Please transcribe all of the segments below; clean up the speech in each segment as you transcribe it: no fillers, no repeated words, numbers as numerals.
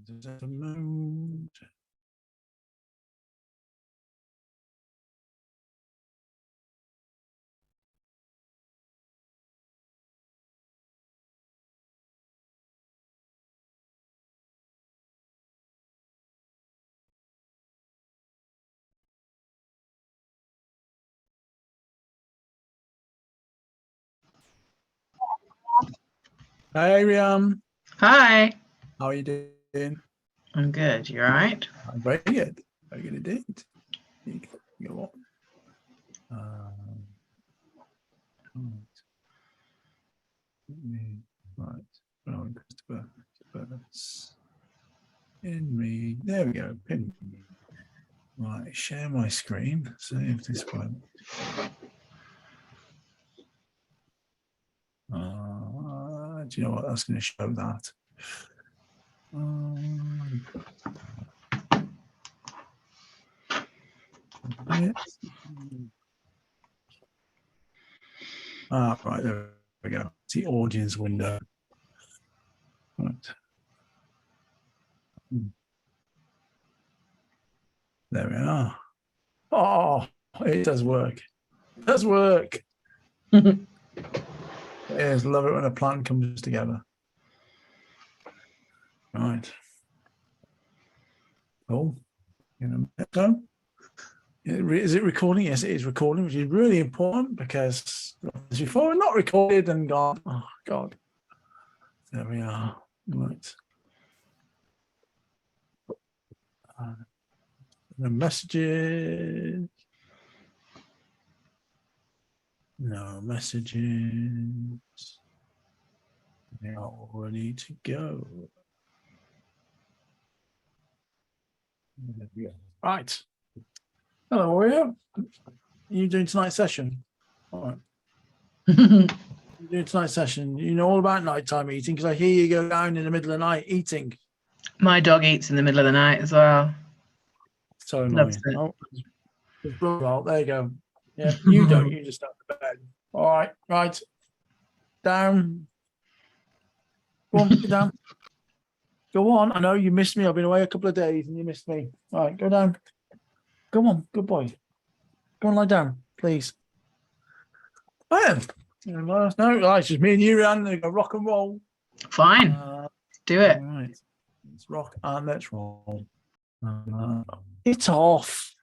There's a mood. Hey, Riam. Hi. How are you doing? I'm good. You all right? I'm very good. Very good indeed. Go on. Right. Oh, Christopher. Pin me. There we go. Pin me. Right. Share my screen. See if this works. Do you know what? That's going to show that. Right, there we go. It's the audience window. Right. There we are. Oh, it does work. It does work. Yes, love it when a plan comes together. Right. Oh, is it recording? Yes, it is recording, which is really important because before we're not recorded and gone. Oh God. There we are. Right. The messages. No messages. They're all ready to go. Right. Hello, Warrior. You doing tonight's session? All right. You doing tonight's session? You know all about nighttime eating because I hear you go down in the middle of the night eating. My dog eats in the middle of the night as well. So annoying. Oh, there you go. Yeah, you don't. You just start to bed. All right, right. Down. Go on, get down. Go on. I know you missed me. I've been away a couple of days and you missed me. All right, go down. Go on, good boy. Go on, lie down, please. No, it's just me and you, Rand. Go rock and roll. Fine. Do it. All right. Let's rock and let's roll. It's off.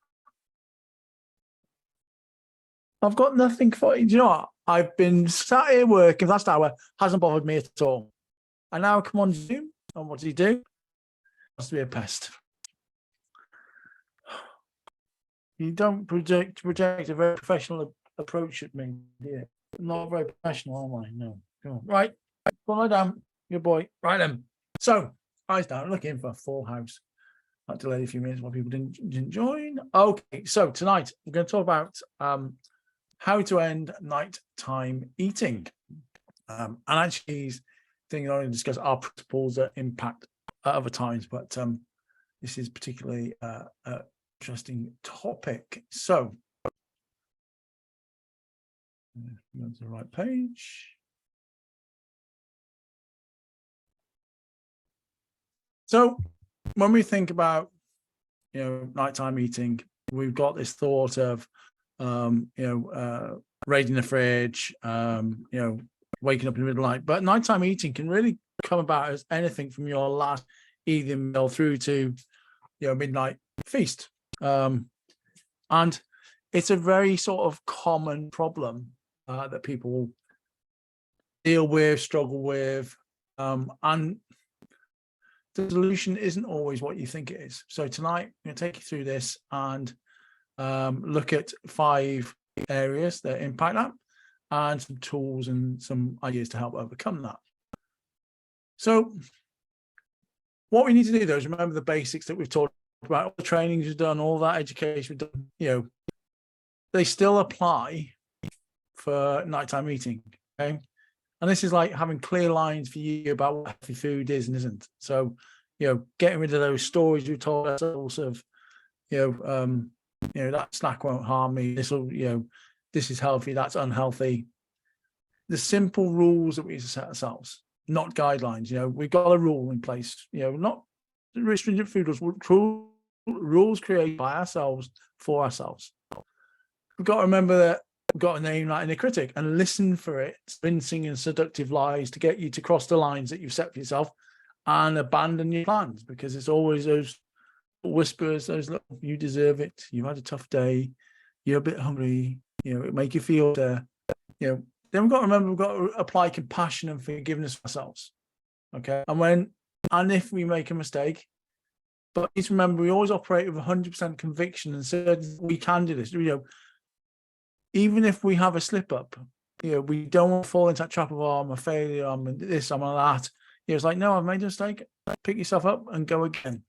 I've got nothing for you. Do you know what? I've been sat here working. Last hour hasn't bothered me at all. And now I come on Zoom. And what does he do? Must be a pest. You don't project a very professional approach at me, do you? Not very professional, am I? No. Go on. Right. Go on, lie down. Good boy. Right then. So, eyes down, looking for a full house. I delayed a few minutes while people didn't join. Okay, so tonight we're going to talk about how to end nighttime eating. And actually, these things I want to discuss are principles that impact at other times, but this is particularly an interesting topic. So, go to the right page. So, when we think about, nighttime eating, we've got this thought of, raiding the fridge, waking up in the middle of the night. But nighttime eating can really come about as anything from your last evening meal through to, midnight feast. And it's a very sort of common problem that people deal with, struggle with, and the solution isn't always what you think it is. So tonight, I'm going to take you through this and look at 5 areas that impact that and some tools and some ideas to help overcome that. So what we need to do, though, is remember the basics that we've talked about, all the trainings we've done, all that education we've done, they still apply for nighttime eating, okay? And this is like having clear lines for you about what healthy food is and isn't. So, getting rid of those stories we told ourselves of, that snack won't harm me. This will, this is healthy, that's unhealthy. The simple rules that we set ourselves, not guidelines. We've got a rule in place, not stringent food rules created by ourselves for ourselves. We've got to remember that we've got a name like inner critic and listen for it, convincing and seductive lies to get you to cross the lines that you've set for yourself and abandon your plans, because it's always those whispers, those little, you deserve it, you've had a tough day, you're a bit hungry, it make you feel there. Then we've got to remember we've got to apply compassion and forgiveness for ourselves. Okay. And if we make a mistake, but please remember, we always operate with 100% conviction and said we can do this. Even if we have a slip up, we don't want to fall into that trap of, I'm a failure, I'm this, I'm that. It's like, no, I've made a mistake. Pick yourself up and go again.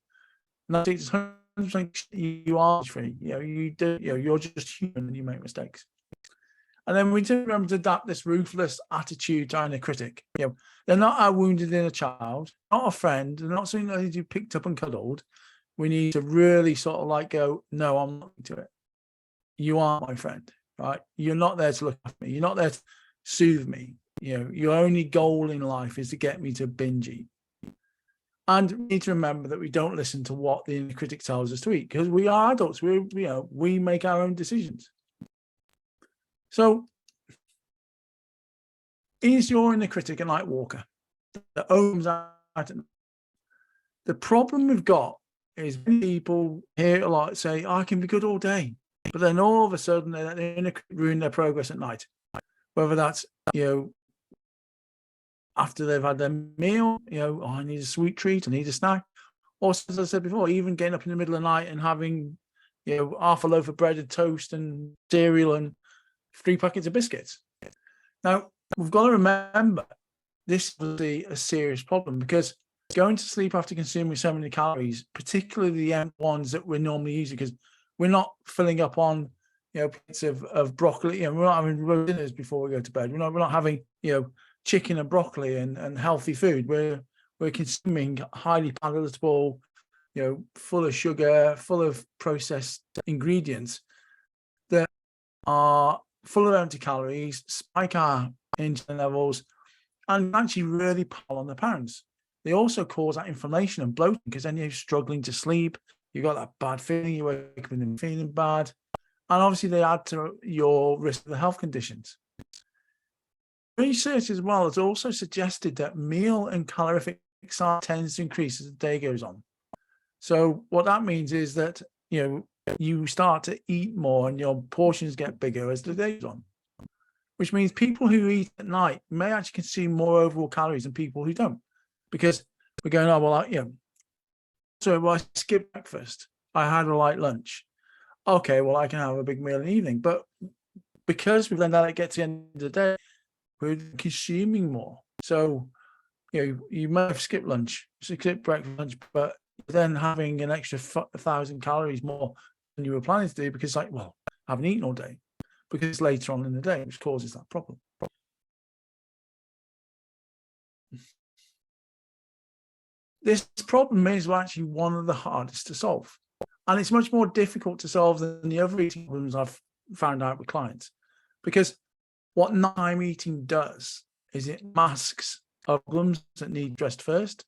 And that's it's 100% you are free. You're just human and you make mistakes. And then we need to remember to adapt this ruthless attitude to inner critic. They're not our wounded inner child, not a friend, they're not something that you picked up and cuddled. We need to really sort of like go, no, I'm not into it. You are my friend, right? You're not there to look after me. You're not there to soothe me. Your only goal in life is to get me to binge eat. And we need to remember that we don't listen to what the inner critic tells us to eat, because we are adults. We make our own decisions. So, is your inner critic a night walker that owns out? The problem we've got is people hear a lot say, I can be good all day, but then all of a sudden they ruin their progress at night. Whether that's, after they've had their meal, I need a sweet treat, I need a snack. Or, as I said before, even getting up in the middle of the night and having, half a loaf of bread and toast and cereal and 3 packets of biscuits. Now, we've got to remember this is a serious problem, because going to sleep after consuming so many calories, particularly the ones that we're normally using, because we're not filling up on, plates of broccoli. We're not having roast dinners before we go to bed. We're not having, chicken and broccoli and healthy food. We're consuming highly palatable, full of sugar, full of processed ingredients that are full of empty calories, spike our insulin levels, and actually really pile on the pounds. They also cause that inflammation and bloating, because then you're struggling to sleep. You've got that bad feeling, you wake up and feeling bad. And obviously they add to your risk of the health conditions. Research as well has also suggested that meal and calorific size tends to increase as the day goes on. So what that means is that, you start to eat more and your portions get bigger as the day goes on, which means people who eat at night may actually consume more overall calories than people who don't, because we're going, oh, well, so I skipped breakfast, I had a light lunch. Okay, well, I can have a big meal in the evening. But because we've then let it get to the end of the day, we're consuming more. So, you might have skipped lunch, skipped breakfast, lunch, but then having an extra 1,000 calories more than you were planning to do, because I haven't eaten all day, because it's later on in the day, which causes that problem. This problem is actually one of the hardest to solve. And it's much more difficult to solve than the other eating problems I've found out with clients, because what nighttime eating does is it masks problems that need addressed first.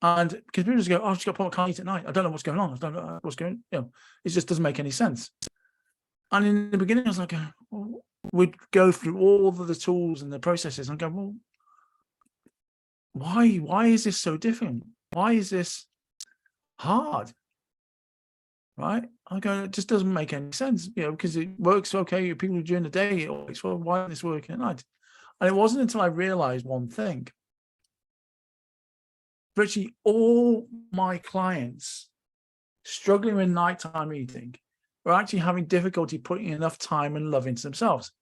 And because people just go, I've just got a problem, I can't eat at night. I don't know what's going on. I don't know what's going on. It just doesn't make any sense. And in the beginning, I was like, we'd go through all of the tools and the processes and go, well, why is this so different? Why is this hard? Right? I go, it just doesn't make any sense, because it works okay. People during the day, it works well. Why is this working at night? And it wasn't until I realized one thing. Virtually all my clients struggling with nighttime eating were actually having difficulty putting enough time and love into themselves.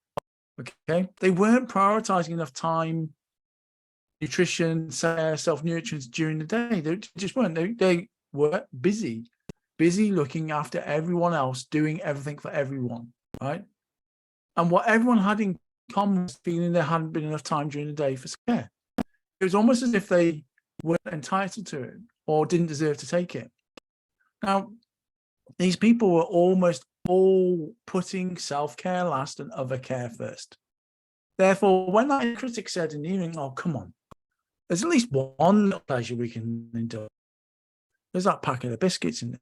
Okay. They weren't prioritizing enough time, nutrition, self-nutrition during the day. They just weren't. They were busy looking after everyone else, doing everything for everyone, right? And what everyone had in common was feeling there hadn't been enough time during the day for care. It was almost as if they weren't entitled to it or didn't deserve to take it. Now, these people were almost all putting self-care last and other care first. Therefore, when that critic said in the evening, oh, come on, there's at least one little pleasure we can indulge. There's that packet of biscuits in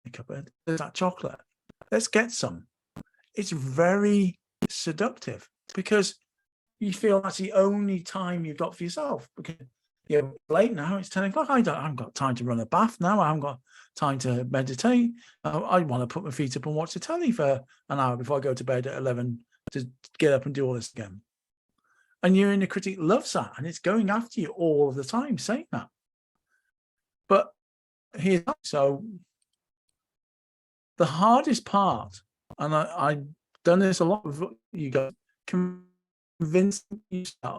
the cupboard. There's that chocolate. Let's get some. It's very seductive because you feel that's the only time you've got for yourself. Because you're late now, it's 10 o'clock. I haven't got time to run a bath now. I haven't got time to meditate. I want to put my feet up and watch the telly for an hour before I go to bed at 11 to get up and do all this again. And your inner critic loves that, and it's going after you all of the time saying that. But here's so the hardest part, and I've done this a lot with you guys, convincing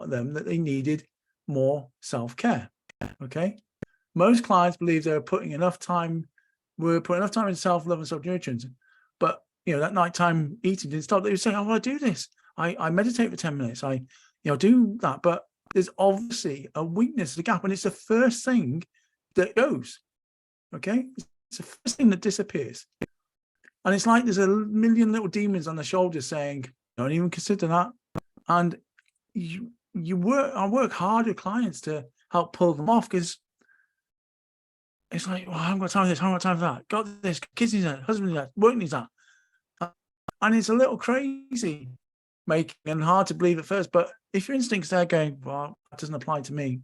them that they needed more self-care. Okay, most clients believe they're putting enough time. We're putting enough time in self-love and self-nurturance, but that nighttime eating didn't stop. They were saying, "Oh, I do this. I meditate for 10 minutes. I do that." But there's obviously a weakness, a gap, and it's the first thing that goes. Okay, it's the first thing that disappears, and it's like there's a million little demons on the shoulders saying, "Don't even consider that." And I work hard with clients to help pull them off because it's like, well, I haven't got time for this, I haven't got time for that. Got this, kids need that, husband needs that, work needs that. And it's a little crazy making and hard to believe at first. But if your instincts there going, well, that doesn't apply to me,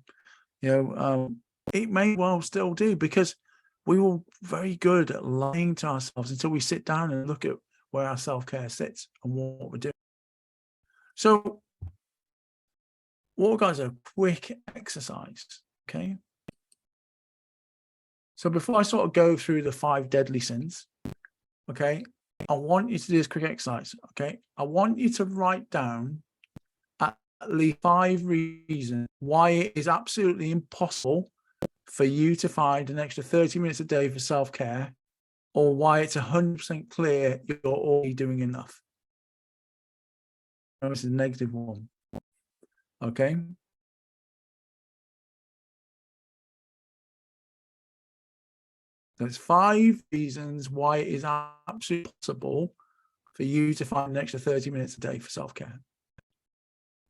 it may well still do, because we were very good at lying to ourselves until we sit down and look at where our self-care sits and what we're doing. So what we've got is a quick exercise, okay? So before I sort of go through the 5 deadly sins, okay, I want you to do this quick exercise, okay? I want you to write down at least 5 reasons why it is absolutely impossible for you to find an extra 30 minutes a day for self-care, or why it's 100% clear you're already doing enough. This is a negative one, okay? There's 5 reasons why it is absolutely possible for you to find an extra 30 minutes a day for self-care,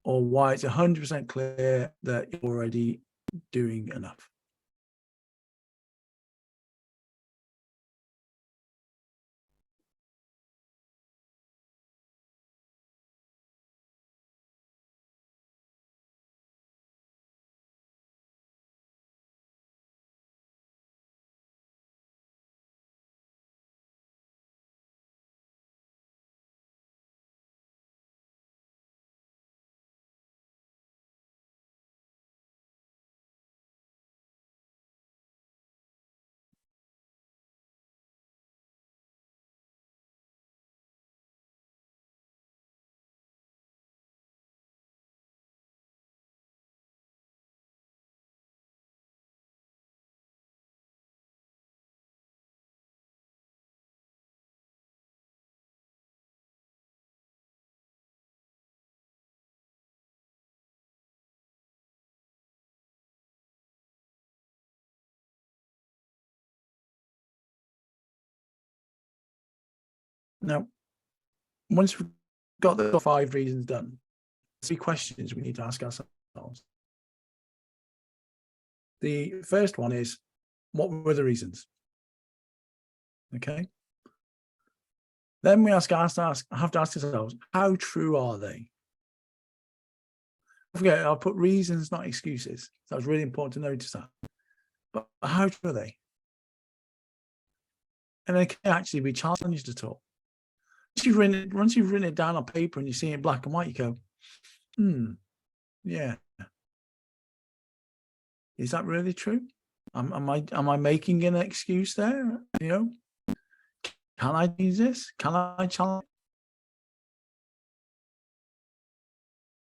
or why it's 100% clear that you're already doing enough. Now, once we've got the 5 reasons done, 3 questions we need to ask ourselves. The first one is, what were the reasons? Okay. Then we have to ask ourselves, how true are they? Don't forget, I'll put reasons, not excuses. So it's really important to notice that. But how true are they? And they can actually be challenged at all. Once you've written it down on paper and you see it in black and white, you go, yeah. Is that really true? Am I making an excuse there? Can I use this? Can I challenge?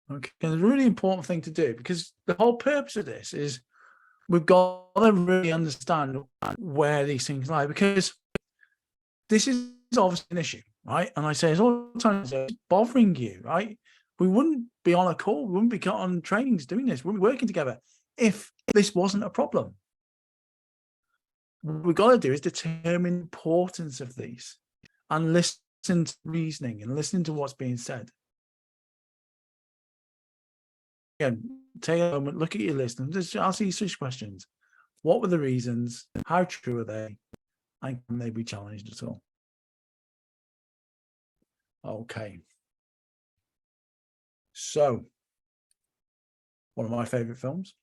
Okay, it's a really important thing to do, because the whole purpose of this is we've got to really understand where these things lie, because this is obviously an issue, right? And I say it's all the time, it's bothering you, right? We wouldn't be on a call, we wouldn't be on trainings doing this, we wouldn't be working together if this wasn't a problem. What we've got to do is determine the importance of these and listen to reasoning and listen to what's being said. Again, take a moment, look at your list, and just ask these 6 questions. What were the reasons? How true are they? And can they be challenged at all? Okay. So, one of my favorite films.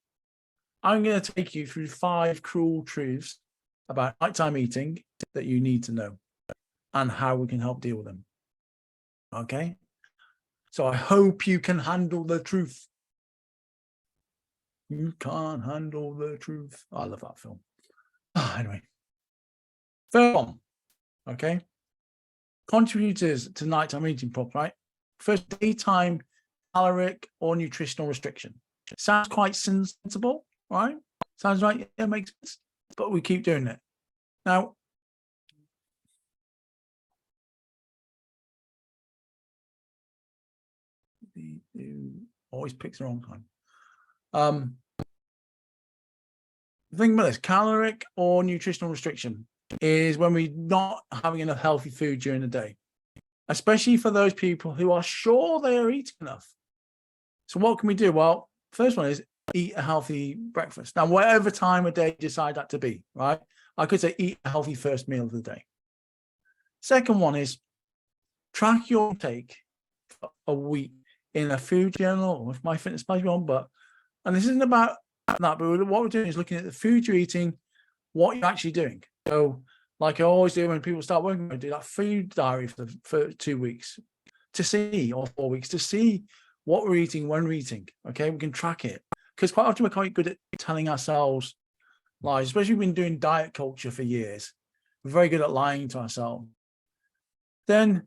I'm going to take you through 5 cruel truths about nighttime eating that you need to know and how we can help deal with them. Okay. So I hope you can handle the truth. You can't handle the truth. I love that film. Anyway, first one. Okay. Contributors to nighttime eating problem, right? First, daytime caloric or nutritional restriction. Sounds quite sensible, right? Sounds right. Yeah, makes sense. But we keep doing it. Now, always picks the wrong time. The thing about this, caloric or nutritional restriction is when we're not having enough healthy food during the day, especially for those people who are sure they are eating enough. So what can we do? Well, first one is eat a healthy breakfast. Now, whatever time of day you decide that to be, right? I could say eat a healthy first meal of the day. Second one is track your intake for a week in a food journal or with MyFitnessPal on, and this isn't about that, but what we're doing is looking at the food you're eating, what you're actually doing. So, like I always do when people start working, I do that food diary for 2 weeks to see, or 4 weeks to see what we're eating, when we're eating. Okay, we can track it because quite often we're quite good at telling ourselves lies, especially if we've been doing diet culture for years. We're very good at lying to ourselves. Then,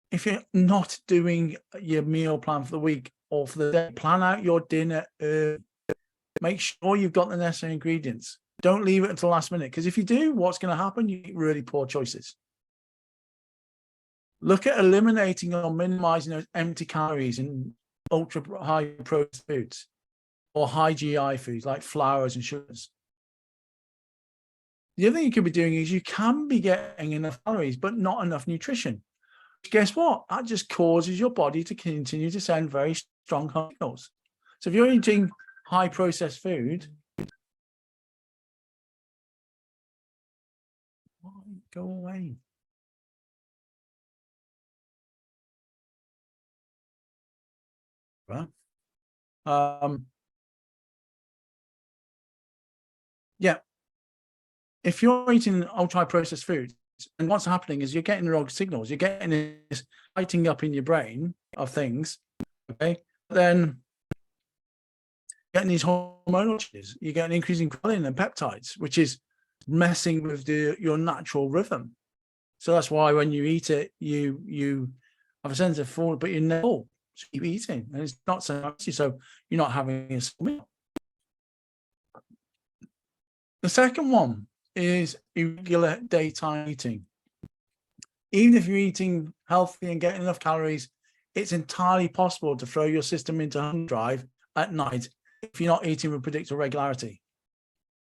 if you're not doing your meal plan for the week or for the day, plan out your dinner. Make sure you've got the necessary ingredients. Don't leave it until the last minute, because if you do, what's going to happen? You make really poor choices. Look at eliminating or minimizing those empty calories in ultra high processed foods or high GI foods like flours and sugars. The other thing you could be doing is you can be getting enough calories, but not enough nutrition. Guess what? That just causes your body to continue to send very strong signals. So if you're eating high processed food, go away. Right. Yeah. If you're eating ultra processed foods, and what's happening is you're getting the wrong signals. You're getting this lighting up in your brain of things. Okay. Then getting these hormonal changes. You get an increase in ghrelin and peptides, which is messing with your natural rhythm. So that's why when you eat it, you have a sense of full, but you're not full. So keep eating, and it's not so much. So you're not having a meal. The second one is irregular daytime eating. Even if you're eating healthy and getting enough calories, it's entirely possible to throw your system into hunger drive at night if you're not eating with predictable regularity.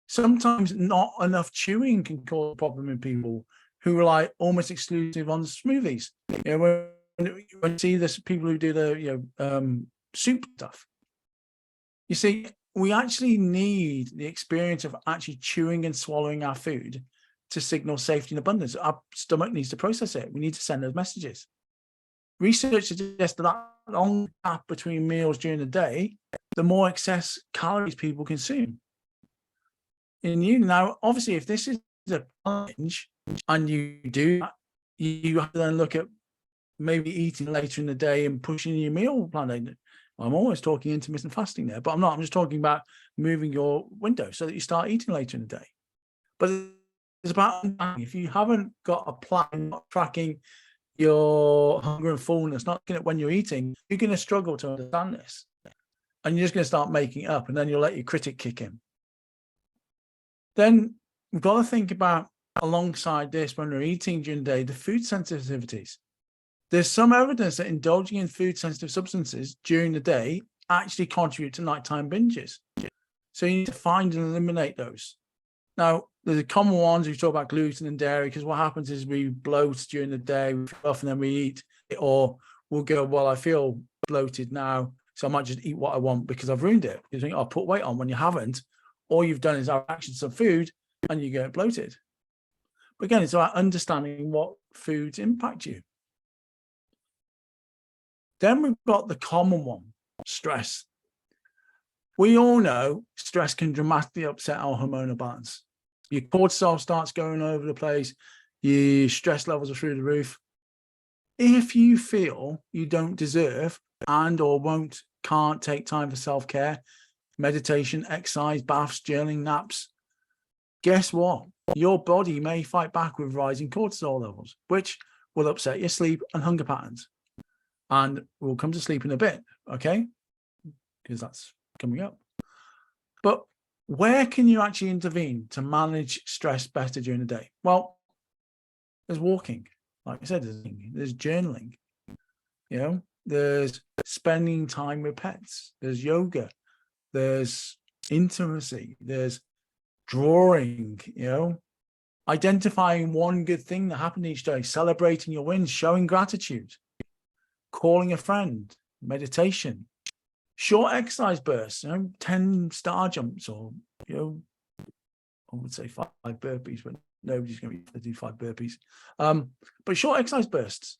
Sometimes not enough chewing can cause a problem in people who rely almost exclusively on smoothies. You know, when you see this, people who do the soup stuff, you see, we actually need the experience of actually chewing and swallowing our food to signal safety and abundance. Our stomach needs to process it. We need to send those messages. Research suggests that long gap between meals during the day, the more excess calories people consume. Now, obviously, if this is a challenge and you do that, you have to then look at maybe eating later in the day and pushing your meal plan. I'm always talking intermittent fasting there, but I'm not. I'm just talking about moving your window so that you start eating later in the day. But it's about if you haven't got a plan, not tracking your hunger and fullness, not looking at when you're eating, you're going to struggle to understand this. And you're just going to start making it up, and then you'll let your critic kick in. Then we've got to think about, alongside this, when we're eating during the day, the food sensitivities. There's some evidence that indulging in food sensitive substances during the day actually contribute to nighttime binges. So you need to find and eliminate those. Now, there's the common ones we talk about gluten and dairy, because what happens is we bloat during the day, we feel off, and then we eat it, or we'll go, well, I feel bloated now, So I might just eat what I want because I've ruined it. You think, I'll put weight on when you haven't. All you've done is have actions of food and you get bloated. But again, it's about understanding what foods impact you. Then we've got the common one, stress. We all know stress can dramatically upset our hormonal balance. Your cortisol starts going over the place. Your stress levels are through the roof. If you feel you don't deserve and or can't take time for self-care, meditation, exercise, baths, journaling, naps, guess what? Your body may fight back with rising cortisol levels, which will upset your sleep and hunger patterns. And we'll come to sleep in a bit, okay? Because that's coming up. But where can you actually intervene to manage stress better during the day? Well, there's walking. Like I said, there's journaling, there's spending time with pets, there's yoga, there's intimacy, there's drawing, identifying one good thing that happened each day, celebrating your wins, showing gratitude, calling a friend, meditation, short exercise bursts, 10 star jumps, or, I would say 5 burpees, but nobody's going to be able to do 5 burpees. But short exercise bursts,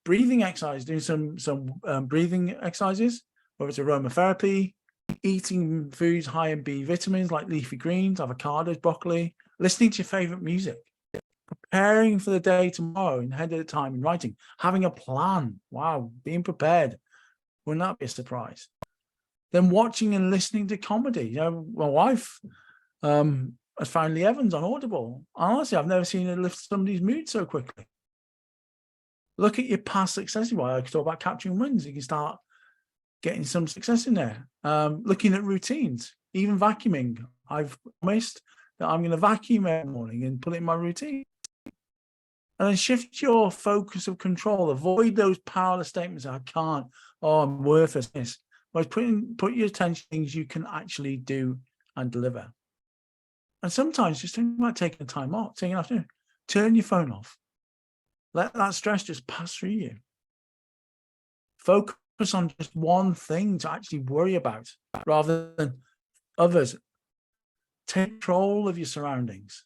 breathing exercise, doing some breathing exercises, whether it's aromatherapy, eating foods high in B vitamins like leafy greens, avocados, broccoli, listening to your favorite music, preparing for the day tomorrow and ahead of the time in writing, having a plan. Wow, being prepared. Wouldn't that be a surprise? Then watching and listening to comedy. My wife has found Lee Evans on Audible. Honestly, I've never seen her lift somebody's mood so quickly. Look at your past successes. Well, I could talk about capturing wins. You can start getting some success in there. Looking at routines, even vacuuming. I've promised that I'm going to vacuum every morning and put it in my routine. And then shift your focus of control. Avoid those powerless statements. I can't. Oh, I'm worthless. But put your attention on things you can actually do and deliver. And sometimes just think about taking time off, taking an afternoon. Turn your phone off. Let that stress just pass through you. Focus on just one thing to actually worry about rather than others. Take control of your surroundings.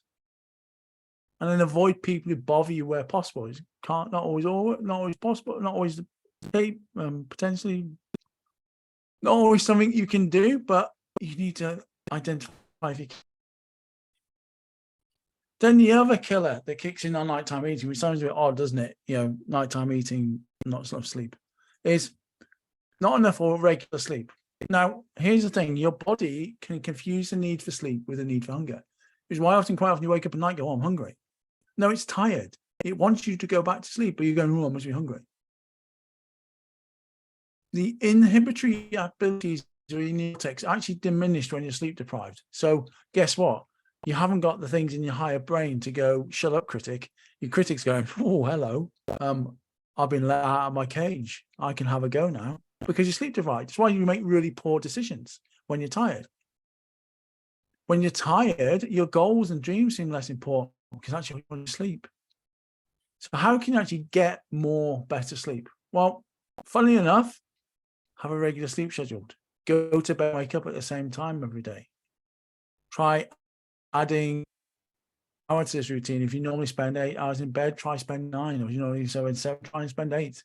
And then avoid people who bother you where possible. It's not always possible, not always potentially not always something you can do, but you need to identify if you can. Then the other killer that kicks in on nighttime eating, which sounds a bit odd, doesn't it? Nighttime eating, not enough sleep, is not enough or regular sleep. Now, here's the thing: your body can confuse the need for sleep with the need for hunger. Which is why quite often you wake up at night and go, "Oh, I'm hungry." No, it's tired. It wants you to go back to sleep, but you're going, "Oh, I must be hungry." The inhibitory abilities of your cortex are actually diminished when you're sleep deprived. So guess what? You haven't got the things in your higher brain to go, "Shut up, critic." Your critic's going, "Oh, hello. I've been let out of my cage. I can have a go now," because you're sleep deprived. That's why you make really poor decisions when you're tired. When you're tired, your goals and dreams seem less important because actually you want to sleep. So how can you actually get better sleep? Well, funnily enough, have a regular sleep scheduled. Go to bed, wake up at the same time every day. Try adding hours to this routine. If you normally spend 8 hours in bed, try spend 9. Or so instead, try and spend 8.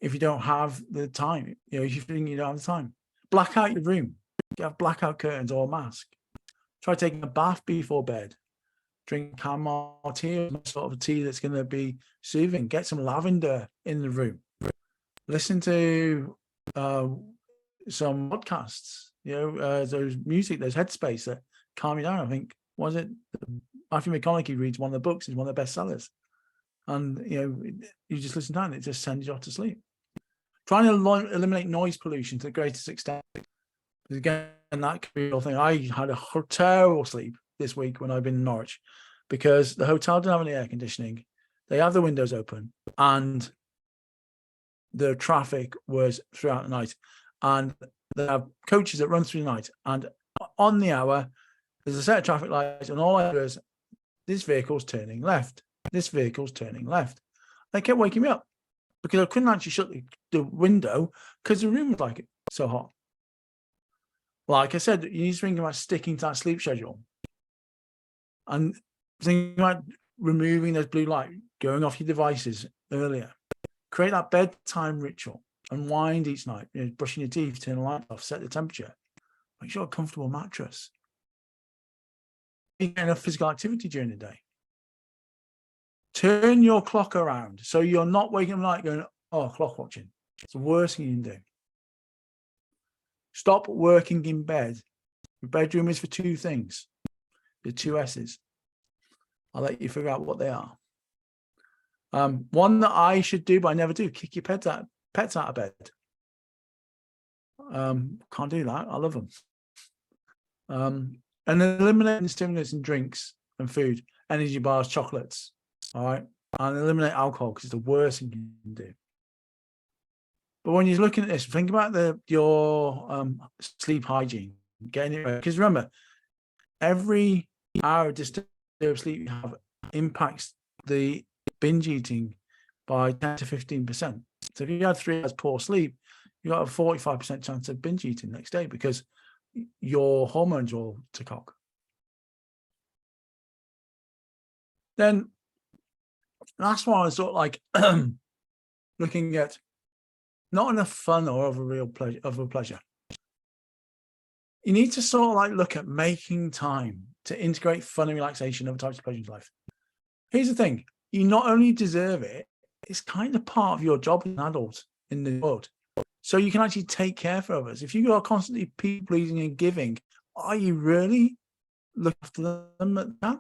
If you don't have the time, if you think you don't have the time, black out your room. Have blackout curtains or a mask. Try taking a bath before bed. Drink chamomile tea, sort of tea that's going to be soothing. Get some lavender in the room. Listen to some podcasts, those music, there's Headspace that calm you down. I think, was it Matthew McConaughey reads one of the books, is one of the bestsellers. And, you just listen to it and it just sends you off to sleep. Trying to eliminate noise pollution to the greatest extent. Again, that could be a real thing. I had a terrible sleep this week when I've been in Norwich because the hotel didn't have any air conditioning. They have the windows open and the traffic was throughout the night. And they have coaches that run through the night. And on the hour, there's a set of traffic lights and all I hear is, this vehicle's turning left. This vehicle's turning left. They kept waking me up because I couldn't actually shut the window because the room was like so hot. Like I said, you need to think about sticking to that sleep schedule and think about removing those blue light, going off your devices earlier. Create that bedtime ritual. Unwind each night, brushing your teeth, turn the light off, set the temperature. Make sure a comfortable mattress. You get enough physical activity during the day. Turn your clock around so you're not waking up at night going, oh, clock watching. It's the worst thing you can do. Stop working in bed. Your bedroom is for two things. The two S's. I'll let you figure out what they are. One that I should do, but I never do, kick your pets out of bed. Can't do that. I love them. And eliminating stimulants in drinks and food, energy bars, chocolates. All right. And eliminate alcohol because it's the worst thing you can do. But when you're looking at this, think about your sleep hygiene, getting it right. Because remember, every hour of disturbed sleep you have impacts the binge eating by 10 to 15%. So if you had 3 hours poor sleep, you got a 45% chance of binge eating next day because your hormones are all to cock. Then that's why I was sort of like looking at not enough fun or of a real pleasure. You need to sort of like look at making time to integrate fun and relaxation of types of pleasure into life. Here's the thing. You not only deserve it, it's kind of part of your job as an adult in the world. So you can actually take care for others. If you are constantly people-pleasing and giving, are you really looking after them at that?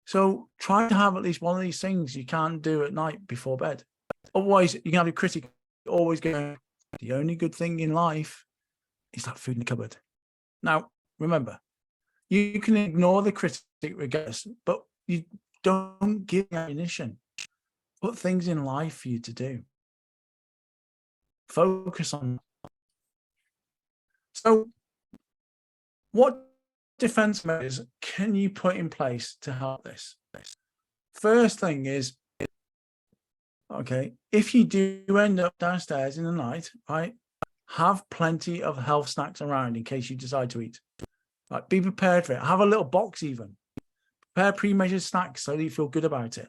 So try to have at least one of these things you can't do at night before bed. Otherwise, you can have a critic always going, the only good thing in life is that food in the cupboard. Now, remember, you can ignore the critic regardless, but you don't give ammunition. Put things in life for you to do. Focus on. So, what defense measures can you put in place to help this? First thing is, okay, if you do end up downstairs in the night, right, have plenty of health snacks around in case you decide to eat. Like, be prepared for it. Have a little box even. Prepare pre-measured snacks so that you feel good about it.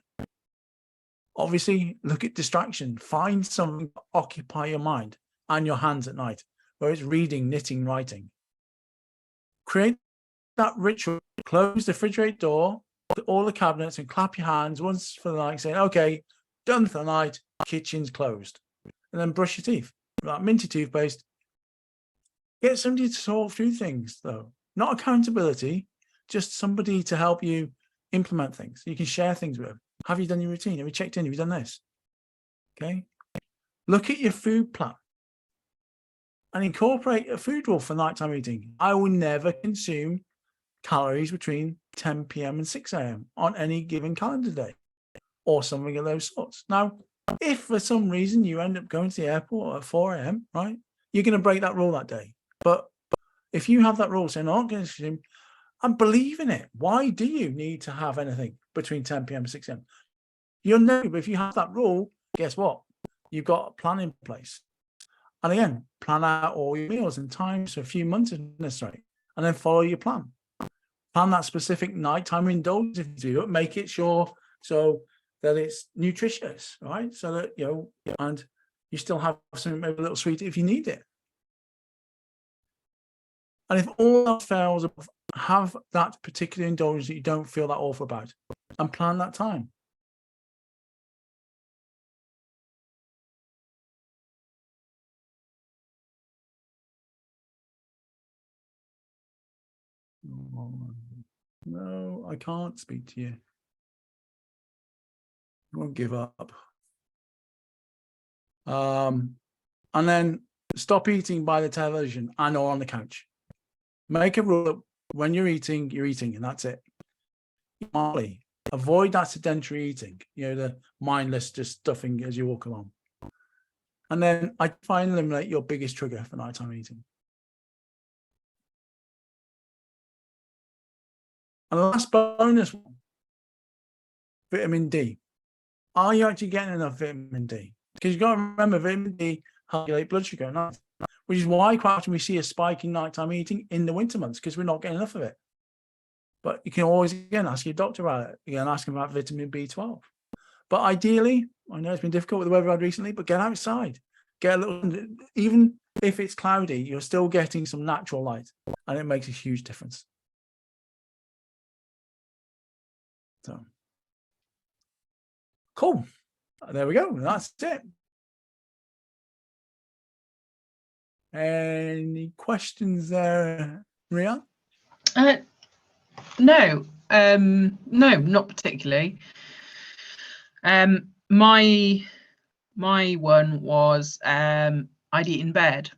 Obviously, look at distraction. Find something to occupy your mind and your hands at night, whether it's reading, knitting, writing. Create that ritual. Close the refrigerator door, all the cabinets, and clap your hands once for the night, saying, okay, done for the night, kitchen's closed. And then brush your teeth with that minty toothpaste. Get somebody to talk through things, though. Not accountability, just somebody to help you implement things. You can share things with them. Have you done your routine? Have you checked in? Have you done this? Okay. Look at your food plan and incorporate a food rule for nighttime eating. I will never consume calories between 10 p.m. and 6 a.m. on any given calendar day or something of those sorts. Now, if for some reason you end up going to the airport at 4 a.m., right, you're going to break that rule that day. But if you have that rule saying, I'm not going to consume, and believe in it, why do you need to have anything between 10 p.m. and 6 a.m.? You'll know, but if you have that rule, guess what? You've got a plan in place. And again, plan out all your meals and times for a few months if necessary, and then follow your plan. Plan that specific nighttime indulgence if you do it. Make it sure so that it's nutritious, right? So that, and you still have some, maybe a little sweet if you need it. And if all else fails, have that particular indulgence that you don't feel that awful about and plan that time. No, I can't speak to you. I won't give up. And then stop eating by the television and or on the couch. Make a rule that when you're eating, and that's it. Finally, avoid that sedentary eating, the mindless just stuffing as you walk along. And then I try and eliminate your biggest trigger for nighttime eating. And the last bonus one, vitamin D. Are you actually getting enough vitamin D? Because you've got to remember, vitamin D helps regulate blood sugar at night. which is why quite often we see a spike in nighttime eating in the winter months because we're not getting enough of it. But you can always, again, ask your doctor about it. Again, ask him about vitamin B12. But ideally, I know it's been difficult with the weather we've had recently, but get outside. Get a little, even if it's cloudy, you're still getting some natural light, and it makes a huge difference. So, cool. There we go. That's it. Any questions there, Rian? No, no, not particularly. My one was I'd eat in bed.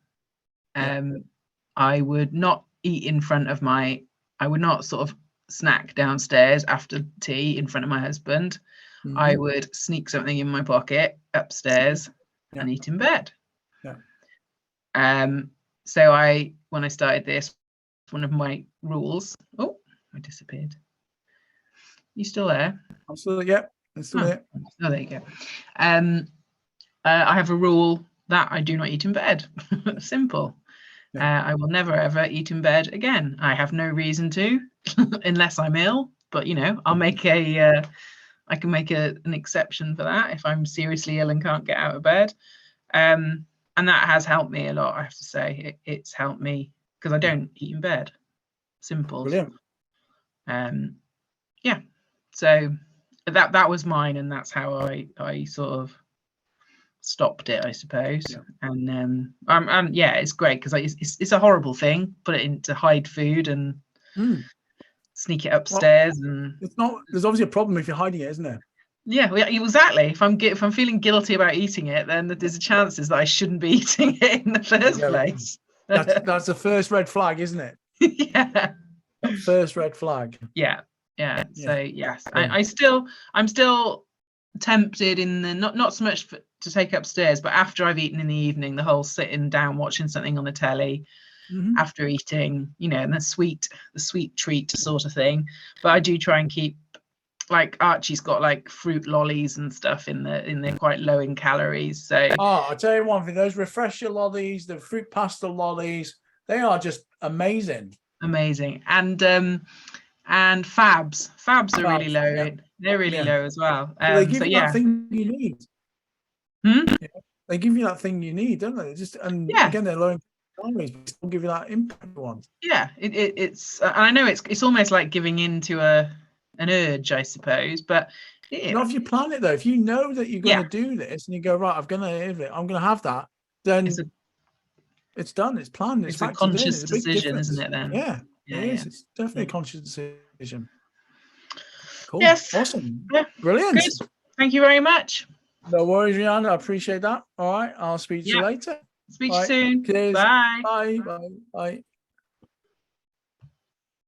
I would not eat in front of I would not sort of snack downstairs after tea in front of my husband. Mm-hmm. I would sneak something in my pocket upstairs and eat in bed. So when I started this, one of my rules. Oh, I disappeared. You still there? I'm still, yep. I'm still there. Oh, there you go. I have a rule that I do not eat in bed. Simple. I will never ever eat in bed again. I have no reason to, unless I'm ill. But I'll make I can make an exception for that if I'm seriously ill and can't get out of bed. And that has helped me a lot. I have to say, it's helped me because I don't eat in bed. Simple. Brilliant. Yeah. So that was mine, and that's how I sort of stopped it, I suppose. And yeah, it's great because it's a horrible thing. Put it in to hide food and sneak it upstairs, and it's not. There's obviously a problem if you're hiding it, isn't there? Yeah, exactly. If I'm feeling guilty about eating it, then there's a chances that I shouldn't be eating it in the first place. That's the first red flag, isn't it? Yeah. That first red flag. Yeah. So yes, I'm still tempted in the not so much to take upstairs, but after I've eaten in the evening, the whole sitting down watching something on the telly after eating, and the sweet treat sort of thing. But I do try and keep, like Archie's got like fruit lollies and stuff in the quite low in calories. So I'll tell you one thing, those refresher lollies, the fruit pasta lollies, they are just amazing. Amazing. And fabs are really low. Yeah. They're really low as well. They give you that thing you need. They give you that thing you need, don't they? Again, they're low in calories, but still give you that impact one. Yeah, it's I know it's almost like giving in to an urge, I suppose, but not if you plan it though. If you know that you're going to do this and you go, right, I'm going to have that, then it's done. It's planned. It's a conscious decision, isn't it? Then it is. It's definitely a conscious decision. Cool. Yes. Awesome. Yeah. Brilliant. Good. Thank you very much. No worries, Rihanna. I appreciate that. All right. I'll speak to you later. Speak to you soon. Cheers. Bye. Bye. Bye.